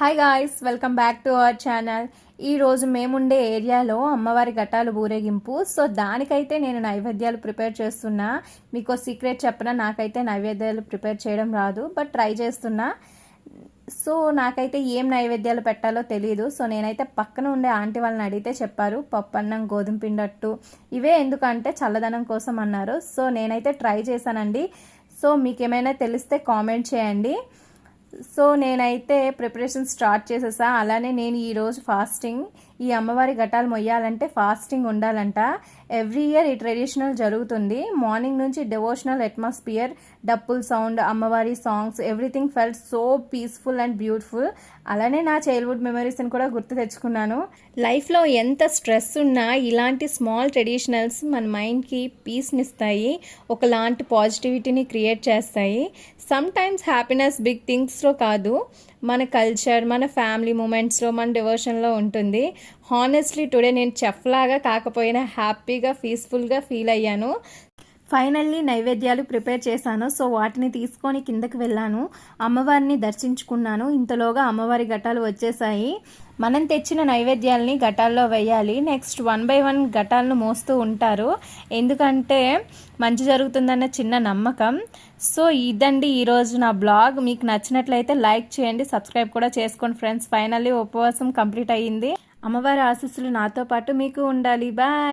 Hi guys, welcome back to our channel. ఈరోజు మేముండే ఏరియాలో అమ్మవారి ఘటాలు ఊరేగింపు. సో దానికైతే నేను నైవేద్యాలు ప్రిపేర్ చేస్తున్నా. మీకు సీక్రెట్ చెప్పనా, నాకైతే నైవేద్యాలు ప్రిపేర్ చేయడం రాదు, బట్ ట్రై చేస్తున్నా. సో నాకైతే ఏం నైవేద్యాలు పెట్టాలో తెలియదు. సో నేనైతే పక్కన ఉండే ఆంటీ వాళ్ళని అడిగితే చెప్పారు పప్పన్నం, గోధుమ పిండట్టు ఇవే, ఎందుకంటే చల్లదనం కోసం అన్నారు. సో నేనైతే ట్రై చేశానండి. సో మీకు ఏమైనా తెలిస్తే కామెంట్ చేయండి. సో నేనైతే ప్రిపరేషన్ స్టార్ట్ చేసేసా. అలానే నేను ఈరోజు ఫాస్టింగ్. ఈ అమ్మవారి ఘటాలు మొయ్యాలంటే ఫాస్టింగ్ ఉండాలంట. ఎవ్రీ ఇయర్ ఈ ట్రెడిషనల్ జరుగుతుంది. మార్నింగ్ నుంచి డివోషనల్ అట్మాస్ఫియర్, డప్పుల్ సౌండ్, అమ్మవారి songs, everything felt so peaceful and beautiful. అలానే నా చైల్డ్హుడ్ మెమరీస్ని కూడా గుర్తు తెచ్చుకున్నాను. లైఫ్లో ఎంత స్ట్రెస్ ఉన్నా ఇలాంటి స్మాల్ ట్రెడిషనల్స్ మన మైండ్కి పీస్ని ఇస్తాయి, ఒకలాంటి పాజిటివిటీని క్రియేట్ చేస్తాయి. సమ్ టైమ్స్ హ్యాపీనెస్ బిగ్ థింగ్స్లో కాదు, మన కల్చర్, మన ఫ్యామిలీ మూమెంట్స్లో, మన డివోషన్లో ఉంటుంది. హానెస్ట్లీ టుడే నేను చెఫ్ లాగా కాకపోయినా హ్యాపీగా, పీస్ఫుల్గా ఫీల్ అయ్యాను. ఫైనల్లీ నైవేద్యాలు ప్రిపేర్ చేశాను. సో వాటిని తీసుకొని కిందకి వెళ్ళాను, అమ్మవారిని దర్శించుకున్నాను. ఇంతలోగా అమ్మవారి ఘటాలు వచ్చేసాయి. మనం తెచ్చిన నైవేద్యాలని ఘటాల్లో వేయాలి. నెక్స్ట్ 1 by 1 ఘటాలను మోస్తూ ఉంటారు, ఎందుకంటే మంచి జరుగుతుందన్న చిన్న నమ్మకం. సో ఇదండి ఈరోజు నా బ్లాగ్. మీకు నచ్చినట్లయితే లైక్ చేయండి, సబ్స్క్రైబ్ కూడా చేసుకోండి ఫ్రెండ్స్. ఫైనల్లీ ఉపవాసం కంప్లీట్ అయ్యింది. అమ్మవారి ఆశీస్సులు నాతో పాటు మీకు ఉండాలి. బాయ్.